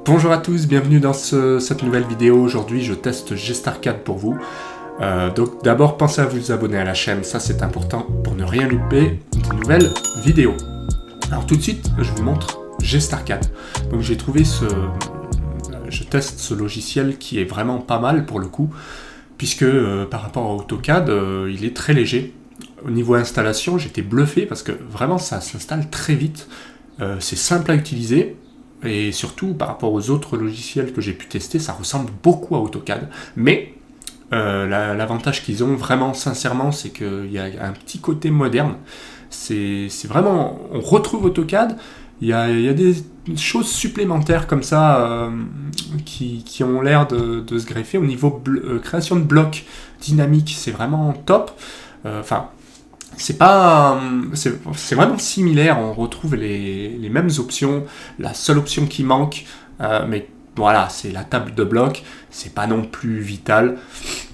Bonjour à tous, bienvenue dans cette nouvelle vidéo. Aujourd'hui, je teste Gestarcad pour vous. Donc d'abord, pensez à vous abonner à la chaîne, ça c'est important pour ne rien louper des nouvelles vidéos. Alors tout de suite, je vous montre Gestarcad. Donc j'ai trouvé je teste ce logiciel qui est vraiment pas mal pour le coup, puisque par rapport à AutoCAD, il est très léger. Au niveau installation, j'étais bluffé parce que vraiment ça s'installe très vite. C'est simple à utiliser. Et surtout, par rapport aux autres logiciels que j'ai pu tester, ça ressemble beaucoup à AutoCAD. Mais l'avantage qu'ils ont, vraiment, sincèrement, c'est qu'il y a un petit côté moderne. C'est vraiment... On retrouve AutoCAD, il y a des choses supplémentaires comme ça qui ont l'air de se greffer. Au niveau création de blocs dynamiques, c'est vraiment top. C'est vraiment similaire, on retrouve les mêmes options, la seule option qui manque, mais voilà, c'est la table de bloc, c'est pas non plus vital,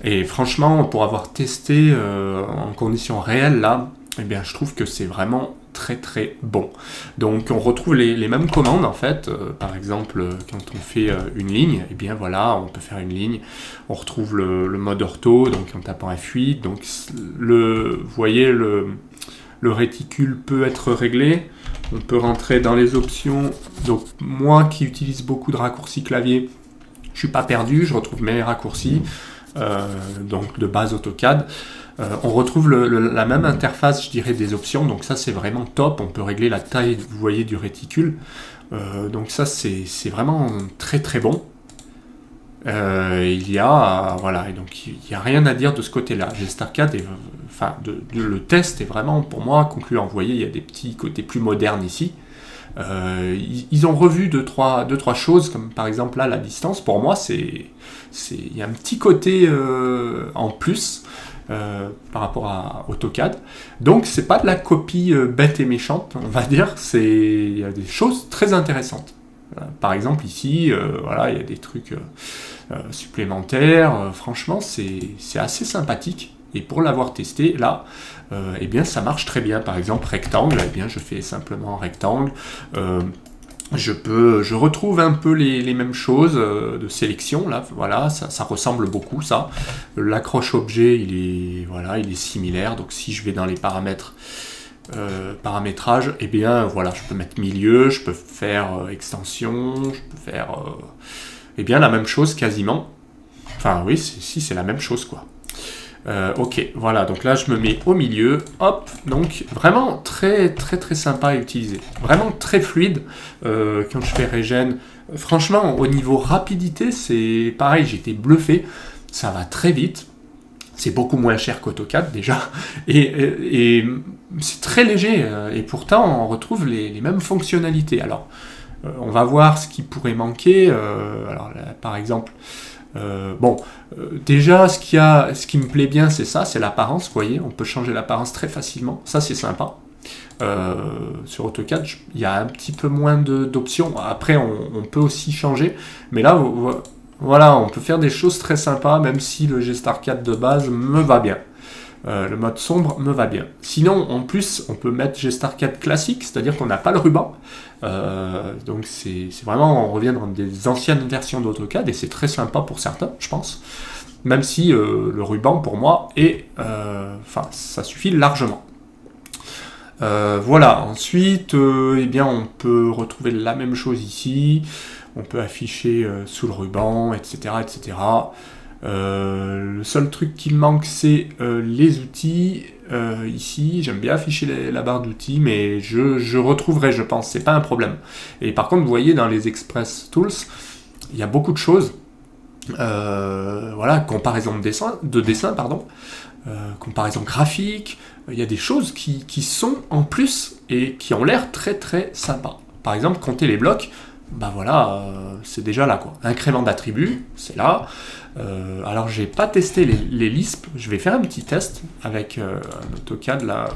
et franchement, pour avoir testé en conditions réelles là, eh bien je trouve que c'est vraiment très très bon. Donc on retrouve les mêmes commandes en fait, par exemple quand on fait une ligne, eh bien voilà, on peut faire une ligne, on retrouve le mode ortho, donc en tapant F8, donc vous voyez le réticule peut être réglé, on peut rentrer dans les options, donc moi qui utilise beaucoup de raccourcis clavier, je suis pas perdu, je retrouve mes raccourcis, donc de base AutoCAD. On retrouve la même interface, je dirais, des options, donc ça c'est vraiment top, on peut régler la taille, vous voyez, du réticule, donc ça c'est vraiment très très bon. Voilà, et donc il n'y a rien à dire de ce côté-là. Gestarcad, le test est vraiment, pour moi, concluant. Vous voyez, il y a des petits côtés plus modernes ici. Ils ont revu deux, trois choses, comme par exemple là, la distance. Pour moi, il y a un petit côté en plus par rapport à AutoCAD. Donc, c'est pas de la copie bête et méchante, on va dire. Il y a des choses très intéressantes. Par exemple, ici, voilà, il y a des trucs supplémentaires. Franchement, c'est assez sympathique. Et pour l'avoir testé, là, eh bien, ça marche très bien. Par exemple, rectangle, eh bien, je fais simplement rectangle. Je retrouve un peu les mêmes choses de sélection. Là, voilà, ça ressemble beaucoup, ça. L'accroche objet, il est similaire. Donc, si je vais dans les paramètres, paramétrage, et bien voilà, je peux mettre milieu, je peux faire extension, je peux faire et bien la même chose quasiment. Enfin oui, si c'est la même chose quoi. Ok, voilà, donc là je me mets au milieu, hop, donc vraiment très très très sympa à utiliser, vraiment très fluide quand je fais régène. Franchement, au niveau rapidité, c'est pareil, j'étais bluffé, ça va très vite. C'est beaucoup moins cher qu'AutoCAD déjà, et c'est très léger, et pourtant on retrouve les mêmes fonctionnalités. Alors, on va voir ce qui pourrait manquer. Alors, là, par exemple, déjà ce qui me plaît bien, c'est ça, c'est l'apparence. Vous voyez, on peut changer l'apparence très facilement. Ça, c'est sympa. Sur AutoCAD, il y a un petit peu moins d'options. Après, on peut aussi changer, mais là, voilà, on peut faire des choses très sympas, même si le Gestarcad de base me va bien. Le mode sombre me va bien. Sinon, en plus, on peut mettre Gestarcad classique, c'est-à-dire qu'on n'a pas le ruban. Donc c'est vraiment, on revient dans des anciennes versions d'AutoCAD, et c'est très sympa pour certains, je pense. Même si le ruban, pour moi, ça suffit largement. Voilà, ensuite, eh bien, on peut retrouver la même chose ici. On peut afficher sous le ruban, etc. etc. Le seul truc qui me manque, c'est les outils. Ici, j'aime bien afficher la barre d'outils, mais je retrouverai, je pense, c'est pas un problème. Et par contre, vous voyez, dans les Express Tools, il y a beaucoup de choses. Voilà, comparaison de dessin, comparaison graphique. Il y a des choses qui sont en plus et qui ont l'air très très sympa. Par exemple, compter les blocs. Bah voilà, c'est déjà là quoi. Incrément d'attributs, c'est là. Alors j'ai pas testé les Lisp, je vais faire un petit test avec un AutoCAD là,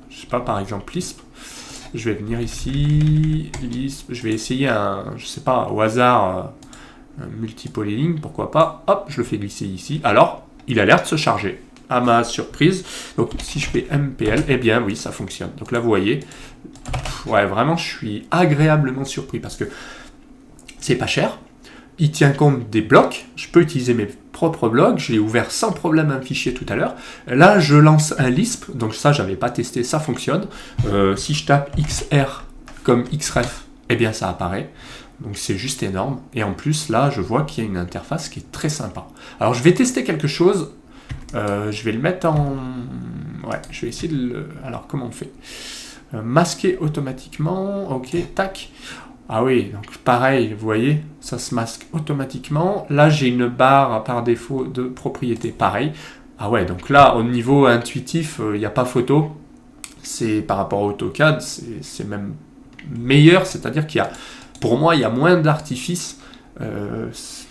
je sais pas, par exemple Lisp. Je vais venir ici, Lisp, je vais essayer je sais pas, au hasard, un multi-polyligne, pourquoi pas. Hop, je le fais glisser ici. Alors, il a l'air de se charger. À ma surprise, donc si je fais MPL, eh bien oui, ça fonctionne. Donc là vous voyez, ouais, vraiment je suis agréablement surpris parce que c'est pas cher. Il tient compte des blocs. Je peux utiliser mes propres blocs. J'ai ouvert sans problème un fichier tout à l'heure. Là, je lance un Lisp. Donc ça, j'avais pas testé. Ça fonctionne. Si je tape XR comme Xref, eh bien, ça apparaît. Donc c'est juste énorme. Et en plus, là, je vois qu'il y a une interface qui est très sympa. Alors, je vais tester quelque chose. Je vais le mettre en... Ouais, je vais essayer de le... Alors, comment on fait? Masquer automatiquement. Ok, tac. Ah oui, donc pareil, vous voyez, ça se masque automatiquement. Là, j'ai une barre par défaut de propriété, pareil. Ah ouais, donc là, au niveau intuitif, il n'y a pas photo. C'est par rapport à AutoCAD, c'est même meilleur, c'est-à-dire qu'il y a, pour moi, il y a moins d'artifices.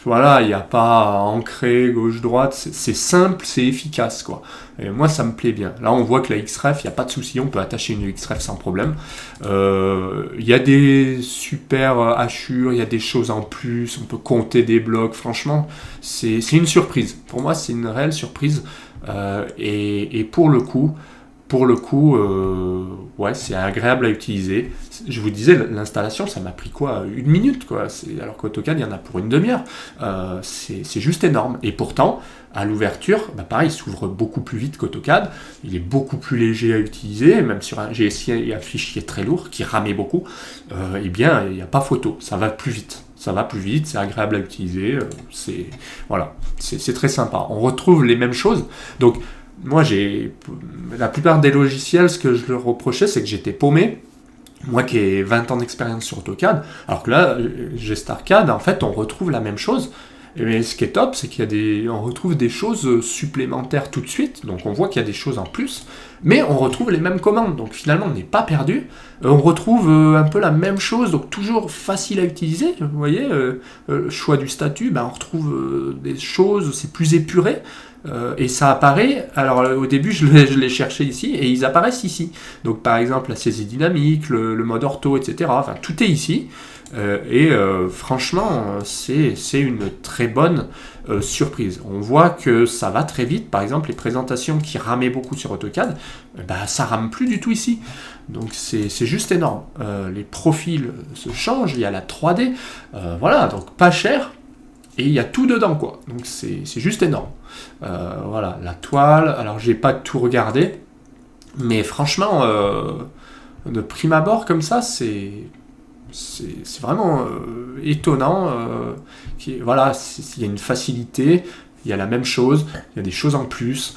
Voilà, il n'y a pas à ancrer gauche-droite, c'est simple, c'est efficace, quoi. Et moi, ça me plaît bien. Là, on voit que la Xref, il n'y a pas de souci, on peut attacher une Xref sans problème. Il y a des super hachures, il y a des choses en plus, on peut compter des blocs. Franchement, c'est une surprise. Pour moi, c'est une réelle surprise. Et pour le coup, ouais, c'est agréable à utiliser. Je vous disais, l'installation, ça m'a pris quoi? 1 minute, quoi. Alors qu'AutoCAD, il y en a pour 1 demi-heure. C'est juste énorme. Et pourtant, à l'ouverture, bah pareil, il s'ouvre beaucoup plus vite qu'AutoCAD. Il est beaucoup plus léger à utiliser. Même sur j'ai essayé un fichier très lourd qui ramait beaucoup. Eh bien, il n'y a pas photo. Ça va plus vite. Ça va plus vite, c'est agréable à utiliser. Voilà, c'est très sympa. On retrouve les mêmes choses. Donc, moi, la plupart des logiciels, ce que je leur reprochais, c'est que j'étais paumé. Moi qui ai 20 ans d'expérience sur AutoCAD, alors que là, GestarCAD, en fait, on retrouve la même chose. Et ce qui est top, c'est on retrouve des choses supplémentaires tout de suite. Donc on voit qu'il y a des choses en plus, mais on retrouve les mêmes commandes. Donc finalement, on n'est pas perdu. On retrouve un peu la même chose, donc toujours facile à utiliser. Vous voyez, choix du statut, ben, on retrouve des choses, c'est plus épuré. Et ça apparaît, alors au début je les cherchais ici, et ils apparaissent ici. Donc par exemple la saisie dynamique, le mode ortho, etc. Enfin tout est ici. Franchement, c'est une très bonne surprise. On voit que ça va très vite. Par exemple, les présentations qui ramaient beaucoup sur AutoCAD, bah, ça rame plus du tout ici. Donc c'est juste énorme. Les profils se changent, il y a la 3D. Voilà, donc pas cher. Et il y a tout dedans, quoi. Donc c'est juste énorme. Voilà, la toile. Alors j'ai pas tout regardé, mais franchement, de prime abord comme ça, c'est vraiment étonnant. Voilà, il y a une facilité, il y a la même chose, il y a des choses en plus.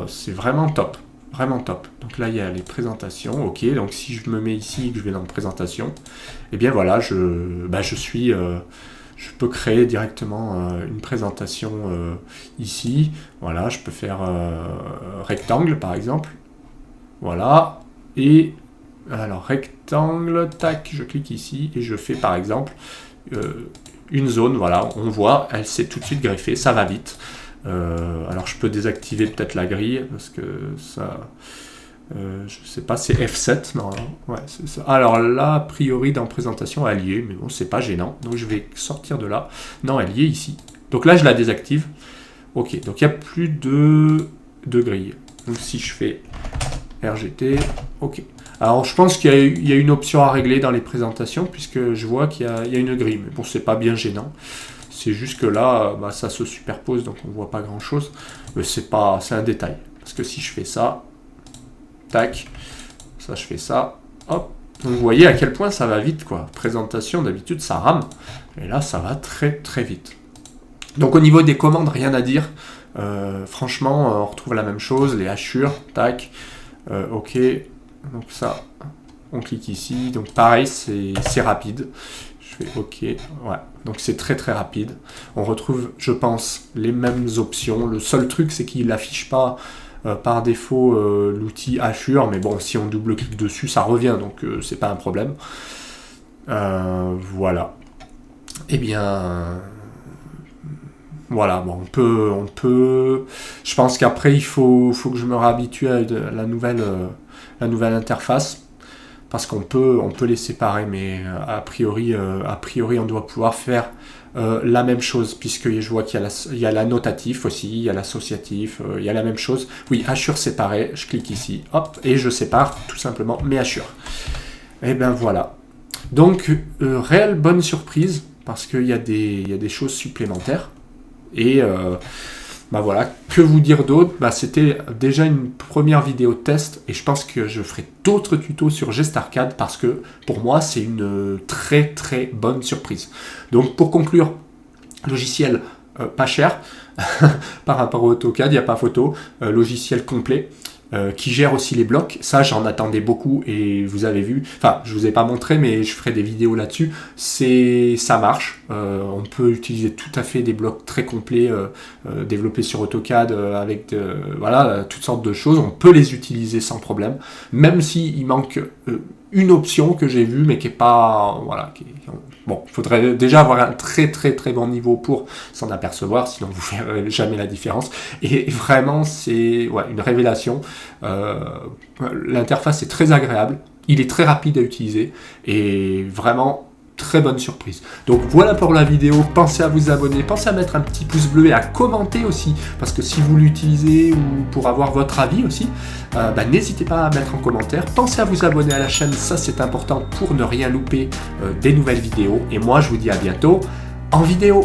C'est vraiment top. Vraiment top. Donc là, il y a les présentations. Ok, donc si je me mets ici et que je vais dans présentation, eh bien voilà, je peux créer directement une présentation ici. Voilà, je peux faire rectangle par exemple. Voilà. Et alors rectangle, tac, je clique ici et je fais par exemple une zone. Voilà, on voit, elle s'est tout de suite greffée, ça va vite. Alors je peux désactiver peut-être la grille parce que ça... je sais pas, c'est F7, non, ouais, c'est ça. Alors là, a priori, dans présentation, elle y est, mais bon, c'est pas gênant. Donc je vais sortir de là. Non, elle y est ici. Donc là, je la désactive. Ok, donc il n'y a plus de grille. Donc si je fais RGT, ok. Alors je pense qu'il y a une option à régler dans les présentations, puisque je vois qu'il y a une grille. Mais bon, c'est pas bien gênant. C'est juste que là, bah, ça se superpose, donc on voit pas grand-chose. Mais c'est un détail. Parce que si je fais ça... Tac, ça je fais ça, hop. Donc vous voyez à quel point ça va vite, quoi. Présentation, d'habitude ça rame, et là ça va très très vite. Donc au niveau des commandes, rien à dire. Franchement, on retrouve la même chose, les hachures, tac, ok. Donc ça, on clique ici, donc pareil, c'est rapide. Je fais ok, ouais. Donc c'est très très rapide. On retrouve, je pense, les mêmes options. Le seul truc, c'est qu'il n'affiche pas par défaut l'outil hachure, mais bon, si on double-clique dessus, ça revient, donc c'est pas un problème. Voilà. Eh bien, voilà, bon, on peut... Je pense qu'après, il faut que je me réhabitue à la nouvelle interface, parce qu'on peut les séparer, mais a priori, on doit pouvoir faire la même chose, puisque je vois qu'il y a l'annotatif aussi, il y a l'associatif, il y a la même chose. Oui, hachure séparée, je clique ici, hop, et je sépare tout simplement mes hachures. Et ben voilà. Donc, réelle bonne surprise. parce qu'il y a des choses supplémentaires. Et voilà, que vous dire d'autre? C'était déjà une première vidéo test et je pense que je ferai d'autres tutos sur GestArcade parce que pour moi c'est une très très bonne surprise. Donc pour conclure, logiciel pas cher par rapport au AutoCAD, il n'y a pas photo, logiciel complet. Qui gère aussi les blocs, ça j'en attendais beaucoup et vous avez vu, enfin je vous ai pas montré mais je ferai des vidéos là-dessus, ça marche, on peut utiliser tout à fait des blocs très complets développés sur AutoCAD avec voilà, toutes sortes de choses, on peut les utiliser sans problème, même s'il manque une option que j'ai vue mais qui est pas, voilà, bon, il faudrait déjà avoir un très très très bon niveau pour s'en apercevoir, sinon vous ne verrez jamais la différence. Et vraiment, c'est une révélation. L'interface est très agréable, il est très rapide à utiliser et vraiment très bonne surprise. Donc voilà pour la vidéo, pensez à vous abonner, pensez à mettre un petit pouce bleu et à commenter aussi, parce que si vous l'utilisez ou pour avoir votre avis aussi, n'hésitez pas à mettre en commentaire. Pensez à vous abonner à la chaîne, ça c'est important pour ne rien louper des nouvelles vidéos. Et moi je vous dis à bientôt en vidéo.